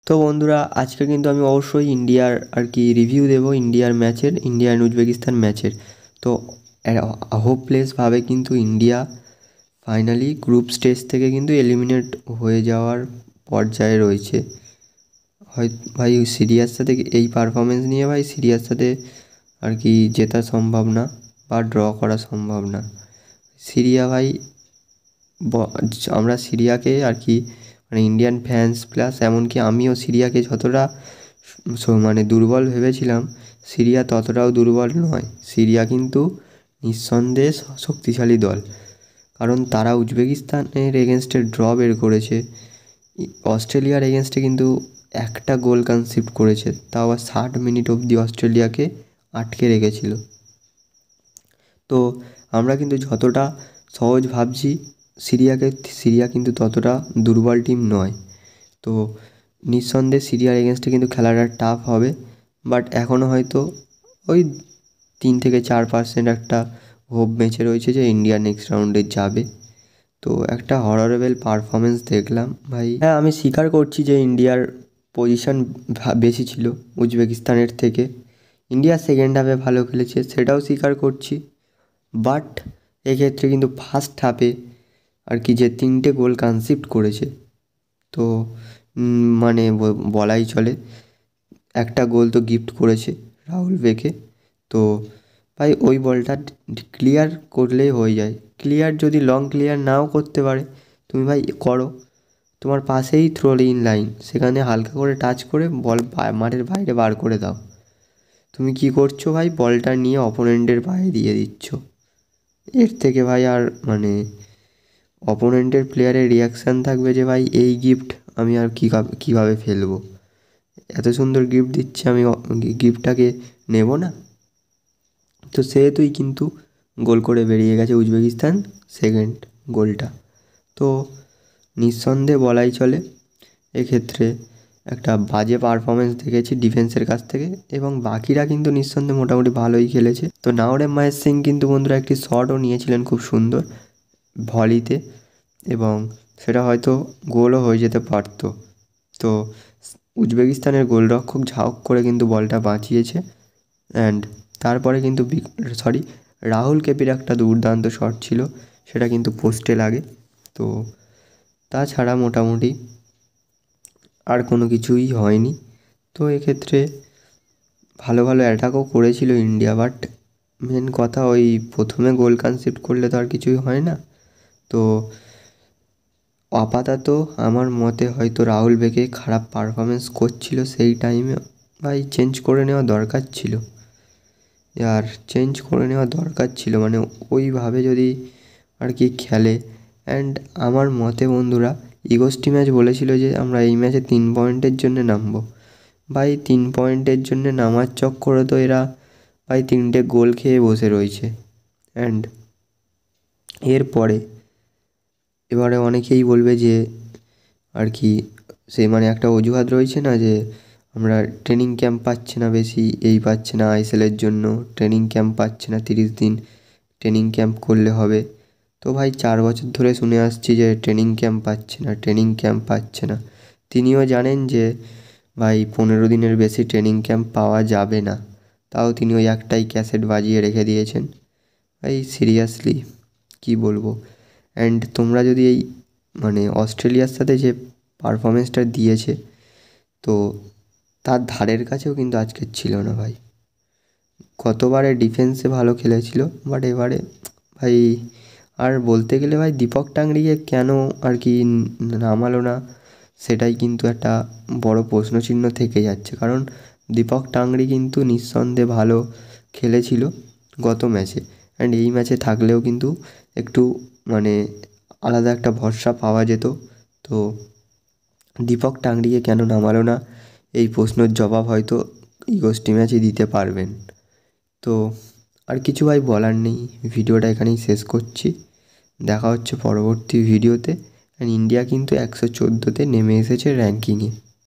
তো বন্ধুরা, আজকে কিন্তু আমি অবশ্যই ইন্ডিয়ার রিভিউ দেবো ইন্ডিয়ার ম্যাচের, ইন্ডিয়া অ্যান্ড উজবেকিস্তান ম্যাচের। তো হোপলেসভাবে কিন্তু ইন্ডিয়া ফাইনালি গ্রুপ স্টেজ থেকে কিন্তু এলিমিনেট হয়ে যাওয়ার পর্যায়ে রয়েছে। হয় ভাই সিরিয়ার সাথে এই পারফরমেন্স নিয়ে ভাই সিরিয়ার সাথে জেতা সম্ভব না বা ড্র করা সম্ভব না। সিরিয়া ভাই আমরা সিরিয়াকে মানে ইন্ডিয়ান ফ্যান্স প্লাস এমনকি আমিও সিরিয়াকে যতটা মানে দুর্বল ভেবেছিলাম, সিরিয়া ততটাও দুর্বল নয়। সিরিয়া কিন্তু নিঃসন্দেহে শক্তিশালী দল, কারণ তারা উজবেকিস্তানের এগেনস্টে ড্র বের করেছে। অস্ট্রেলিয়ার এগেনস্টে কিন্তু একটা গোল কনসিড করেছে, তাও আবার 60 মিনিট অবধি অস্ট্রেলিয়াকে আটকে রেখেছিল। তো আমরা কিন্তু যতটা সহজ ভাবছি সিরিয়া কিন্তু ততটা দুর্বল টিম নয়। তো নিঃসন্দেহে সিরিয়ার এগেনস্টে কিন্তু খেলাটা টাফ হবে, বাট এখনও হয়তো ওই 3-4% একটা হোপ বেঁচে রয়েছে যে ইন্ডিয়া নেক্সট রাউন্ডে যাবে। তো একটা হরারেবল পারফরমেন্স দেখলাম ভাই। হ্যাঁ, আমি স্বীকার করছি যে ইন্ডিয়ার পজিশন বেশি ছিল উজবেকিস্তানের থেকে। ইন্ডিয়া সেকেন্ড হাফে ভালো খেলেছে, সেটাও স্বীকার করছি। বাট এক্ষেত্রে কিন্তু ফার্স্ট হাফে যে 3টে গোল কনসিড করেছে, তো মানে বলাই চলে একটা গোল তো গিফট করেছে রাহুল বেকে। তো ভাই ওই বলটা ক্লিয়ার করলেই হয়ে যায়। ক্লিয়ার যদি লং ক্লিয়ার নাও করতে পারে, তুমি ভাই করো, তোমার পাশেই থ্রো ইন লাইন, সেখানে হালকা করে টাচ করে বল মাঠের বাইরে বার করে দাও। তুমি কি করছো ভাই, বলটা নিয়ে অপোনেন্টের পায়ে দিয়ে দিচ্ছ। এর থেকে ভাই আর মানে অপোনেন্টের প্লেয়ারের রিয়াকশান থাকবে যে ভাই এই গিফট আমি আর কীভাবে ফেলবো, এত সুন্দর গিফট দিচ্ছে, আমি গিফটটাকে নেব না। তো সেহেতুই কিন্তু গোল করে বেরিয়ে গেছে উজবেকিস্তান সেকেন্ড গোলটা। তো নিঃসন্দেহে বলাই চলে এক্ষেত্রে একটা বাজে পারফরমেন্স দেখেছি ডিফেন্সের কাছ থেকে, এবং বাকিরা কিন্তু নিঃসন্দেহে মোটামুটি ভালোই খেলেছে। তো নাওরেম মহেশ সিং কিন্তু বন্ধুরা একটি শটও নিয়েছিলেন খুব সুন্দর ভলিতে, এবং সেটা হয়তো গোলও হয়ে যেতে পারত। তো উজবেকিস্তানের গোলরক্ষক ঝাউক করে কিন্তু বলটা বাঁচিয়েছে। অ্যান্ড তারপরে কিন্তু রাহুল কেপির একটা দুর্দান্ত শট ছিল, সেটা কিন্তু পোস্টে লাগে। তো তাছাড়া মোটামুটি আর কোনো কিছুই হয়নি। তো এক্ষেত্রে ভালো ভালো অ্যাটাকও করেছিল ইন্ডিয়া, বাট মেন কথা ওই প্রথমে গোল কনসিড করলে তো আর কিছুই হয় না। তো আপাতত আমার মতে হয়তো রাহুল বেকে খারাপ পারফরমেন্স করছিল সেই টাইমে, ভাই চেঞ্জ করে নেওয়া দরকার ছিল, আর চেঞ্জ করে নেওয়া দরকার ছিল মানে ওইভাবে যদি খেলে। অ্যান্ড আমার মতে বন্ধুরা, ইগোস্টি ম্যাচ বলেছিল যে আমরা এই ম্যাচে 3 পয়েন্টের জন্য নামবো। ভাই 3 পয়েন্টের জন্য নামার চক্করে তো এরা ভাই 3টে গোল খেয়ে বসে রয়েছে। অ্যান্ড এবারে অনেকেই বলবে যে সে মানে একটা অজুহাত রয়েছে না, যে আমরা ট্রেনিং ক্যাম্প পাচ্ছি না, বেশি এই পাচ্ছে না, আইএসএলের জন্য ট্রেনিং ক্যাম্প পাচ্ছে না, 30 দিন ট্রেনিং ক্যাম্প করলে হবে। তো ভাই 4 বছর ধরে শুনে আসছি যে ট্রেনিং ক্যাম্প পাচ্ছে না। তিনিও জানেন যে ভাই 15 দিনের বেশি ট্রেনিং ক্যাম্প পাওয়া যাবে না, তাও তিনি ওই একটাই ক্যাসেট বাজিয়ে রেখে দিয়েছেন। ভাই সিরিয়াসলি কি বলবো। অ্যান্ড তোমরা যদি এই মানে অস্ট্রেলিয়ার সাথে যে পারফরমেন্সটা দিয়েছে, তো তার ধারের কাছেও কিন্তু আজকের ছিল না ভাই। গতবারে ডিফেন্সে ভালো খেলেছিল, বাট এবারে ভাই আর বলতে গেলে ভাই দীপক টাংরিকে কেন নামালো না, সেটাই কিন্তু একটা বড় প্রশ্নচিহ্ন থেকে যাচ্ছে। কারণ দীপক টাংরি কিন্তু নিঃসন্দেহে ভালো খেলেছিল গত ম্যাচে, অ্যান্ড এই ম্যাচে থাকলেও কিন্তু একটু মানে আলাদা একটা ভরসা পাওয়া যেত। তো দীপক টাংরিকে কেন নামালো না, এই প্রশ্নের জবাব হয়তো ইগোস্টি ম্যাচে দিতে পারবেন। তো আর কিছু ভাই বলার নেই, ভিডিওটা এখানেই শেষ করছি। দেখা হচ্ছে পরবর্তী ভিডিওতে। অ্যান্ড ইন্ডিয়া কিন্তু 114তে নেমে এসেছে র্যাঙ্কিংয়ে।